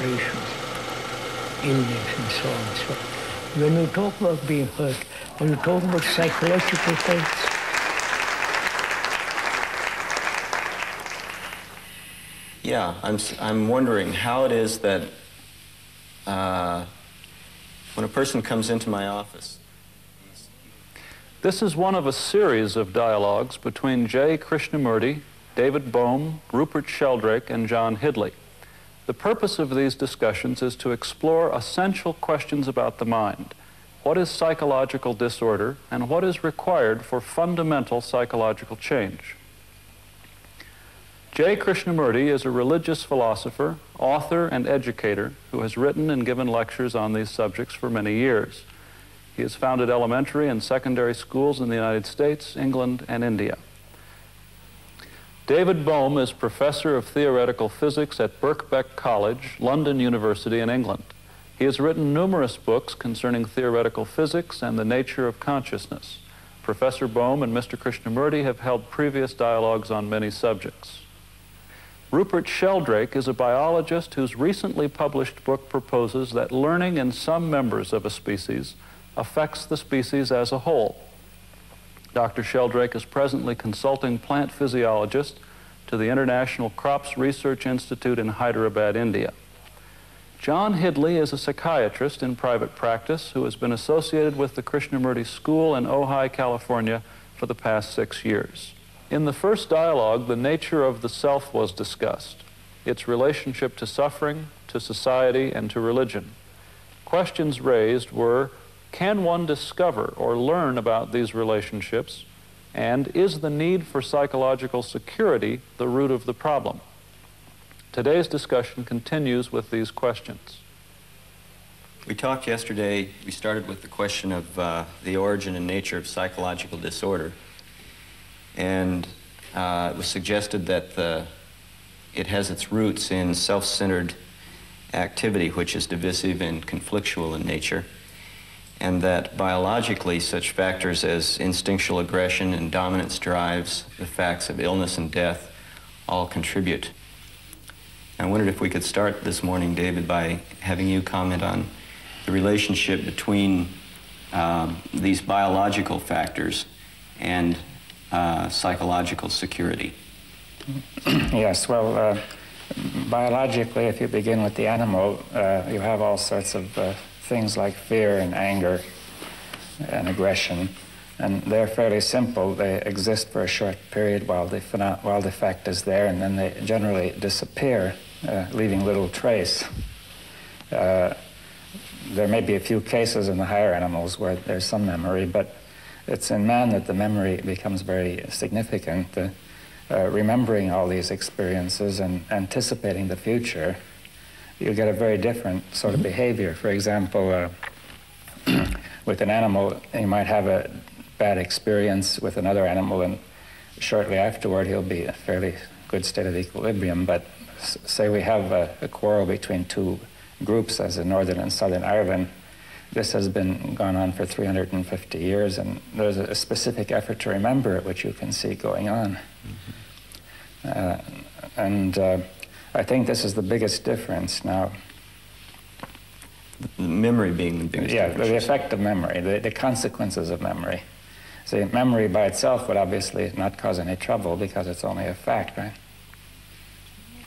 operations, illness and so on. So when you talk about being hurt, when you talk about psychological hurts, yeah, I'm wondering how it is that when a person comes into my office. This is one of a series of dialogues between J. Krishnamurti, David Bohm, Rupert Sheldrake, and John Hidley. The purpose of these discussions is to explore essential questions about the mind. What is psychological disorder, and what is required for fundamental psychological change? J. Krishnamurti is a religious philosopher, author, and educator who has written and given lectures on these subjects for many years. He has founded elementary and secondary schools in the United States, England, and India. David Bohm is professor of theoretical physics at Birkbeck College, London University in England. He has written numerous books concerning theoretical physics and the nature of consciousness. Professor Bohm and Mr. Krishnamurti have held previous dialogues on many subjects. Rupert Sheldrake is a biologist whose recently published book proposes that learning in some members of a species affects the species as a whole. Dr. Sheldrake is presently consulting plant physiologist to the International Crops Research Institute in Hyderabad, India. John Hidley is a psychiatrist in private practice who has been associated with the Krishnamurti School in Ojai, California for the past 6 years. In the first dialogue, the nature of the self was discussed, its relationship to suffering, to society, and to religion. Questions raised were, can one discover or learn about these relationships? And is the need for psychological security the root of the problem? Today's discussion continues with these questions. We talked yesterday, we started with the question of the origin and nature of psychological disorder. And it was suggested that it has its roots in self-centered activity, which is divisive and conflictual in nature, and that biologically such factors as instinctual aggression and dominance drives, the facts of illness and death, all contribute. I wondered if we could start this morning, David, by having you comment on the relationship between these biological factors and psychological security. Yes, well, biologically, if you begin with the animal, you have all sorts of things like fear and anger and aggression, and they're fairly simple. They exist for a short period while the effect is there, and then they generally disappear, leaving little trace. There may be a few cases in the higher animals where there's some memory, but it's in man that the memory becomes very significant. Remembering all these experiences and anticipating the future, you get a very different sort of behavior. For example, with an animal, you might have a bad experience with another animal, and shortly afterward he'll be in a fairly good state of equilibrium. But say we have a quarrel between two groups, as in Northern and Southern Ireland. This has been gone on for 350 years, and there's a specific effort to remember it, which you can see going on. I think this is the biggest difference now. The memory being the biggest difference. Yeah, the effect of memory, the consequences of memory. See, memory by itself would obviously not cause any trouble because it's only a fact, right?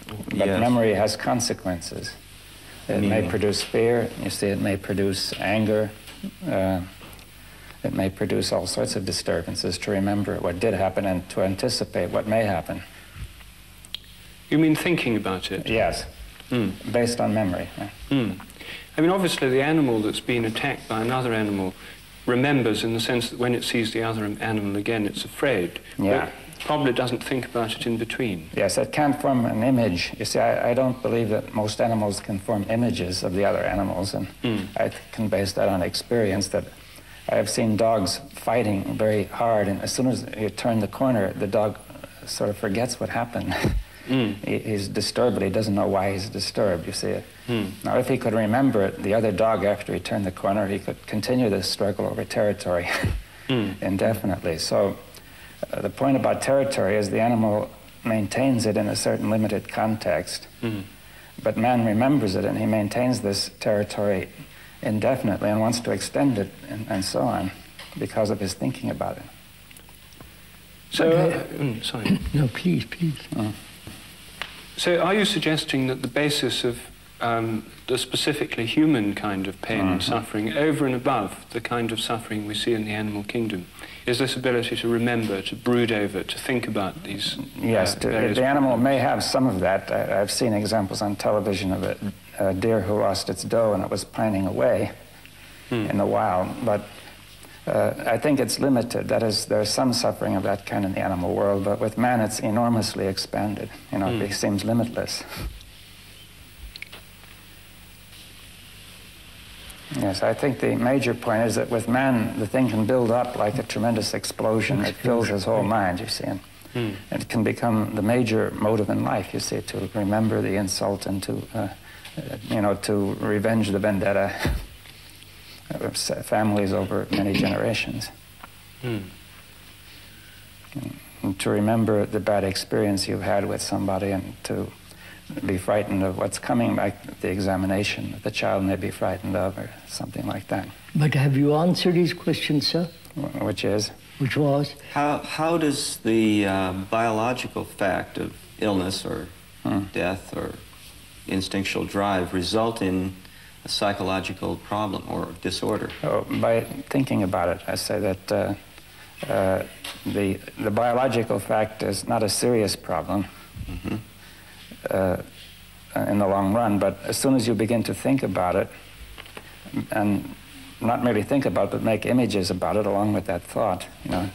But yes. Memory has consequences. It may produce fear, you see, it may produce anger, it may produce all sorts of disturbances to remember what did happen and to anticipate what may happen. You mean thinking about it? Yes, based on memory. Right? I mean, obviously the animal that's been attacked by another animal remembers in the sense that when it sees the other animal again, it's afraid. Yeah. But probably doesn't think about it in between. Yes, it can form an image. You see, I don't believe that most animals can form images of the other animals, and I can base that on experience. That I have seen dogs fighting very hard, and as soon as you turn the corner, the dog sort of forgets what happened. He's disturbed, but he doesn't know why he's disturbed, you see. Now, if he could remember it, the other dog, after he turned the corner, he could continue this struggle over territory indefinitely. So the point about territory is the animal maintains it in a certain limited context, But man remembers it, and he maintains this territory indefinitely and wants to extend it, and so on, because of his thinking about it. So, sorry. No, please, please. So are you suggesting that the basis of the specifically human kind of pain and suffering, over and above the kind of suffering we see in the animal kingdom, is this ability to remember, to brood over, to think about these Yes, the animal may have some of that. I've seen examples on television of a deer who lost its doe and it was pining away in the wild, but I think it's limited. That is, there's some suffering of that kind in the animal world, but with man it's enormously expanded. You know, it seems limitless. Yes, I think the major point is that with man, the thing can build up like a tremendous explosion that fills his whole mind, you see, and it can become the major motive in life, you see, to remember the insult and to, you know, to revenge the vendetta of families over many generations. And to remember the bad experience you've had with somebody and to be frightened of what's coming, like the examination that the child may be frightened of or something like that. But have you answered his question, sir? Which is? Which was? How does the biological fact of illness or death or instinctual drive result in a psychological problem or disorder? Oh, by thinking about it, I say that the biological fact is not a serious problem in the long run, but as soon as you begin to think about it, and not merely think about it, but make images about it along with that thought, you know,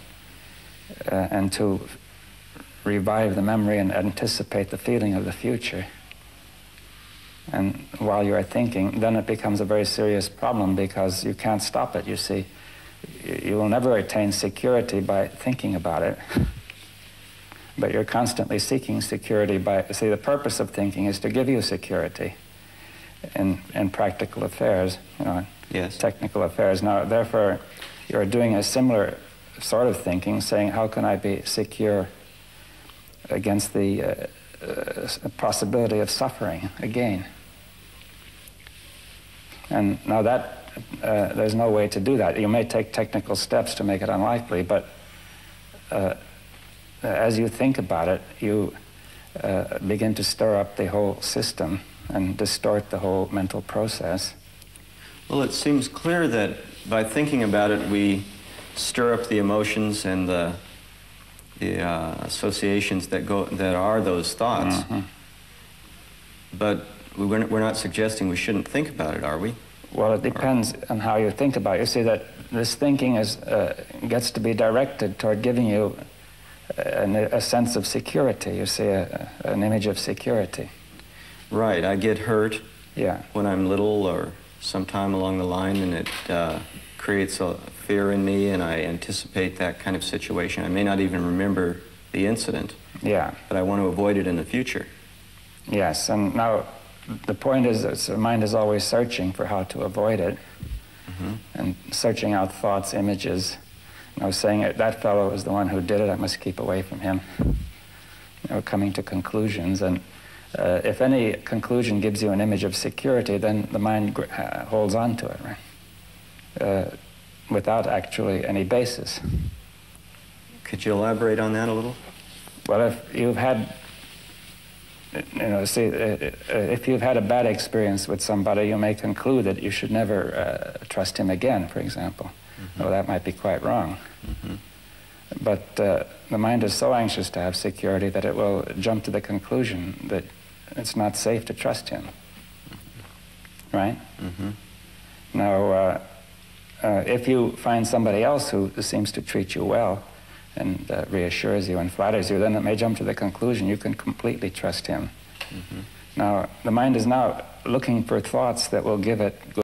and to revive the memory and anticipate the feeling of the future. And while you are thinking, then it becomes a very serious problem because you can't stop it, you see. You will never attain security by thinking about it, but you're constantly seeking security by, see, the purpose of thinking is to give you security in practical affairs, you know, yes, technical affairs. Now, therefore, you're doing a similar sort of thinking, saying, how can I be secure against the possibility of suffering again? And now that, there's no way to do that. You may take technical steps to make it unlikely, but as you think about it, you begin to stir up the whole system and distort the whole mental process. Well, it seems clear that by thinking about it, we stir up the emotions and the associations that are those thoughts. But we're not suggesting we shouldn't think about it, are we? Well, it depends on how you think about it. You see that this thinking gets to be directed toward giving you a sense of security, you see, an image of security. Right, I get hurt when I'm little or sometime along the line, and it creates a fear in me, and I anticipate that kind of situation. I may not even remember the incident, but I want to avoid it in the future. Yes, and now the point is that the mind is always searching for how to avoid it, and searching out thoughts, images, you know, saying that fellow is the one who did it, I must keep away from him, you know, coming to conclusions. And if any conclusion gives you an image of security, then the mind holds on to it, right? Without actually any basis. Could you elaborate on that a little? Well, if you've had, you know, see, if you've had a bad experience with somebody, you may conclude that you should never trust him again, for example. Well, that might be quite wrong. But the mind is so anxious to have security that it will jump to the conclusion that it's not safe to trust him. Right? Now, if you find somebody else who seems to treat you well and reassures you and flatters you, then it may jump to the conclusion you can completely trust him. Now, the mind is now looking for thoughts that will give it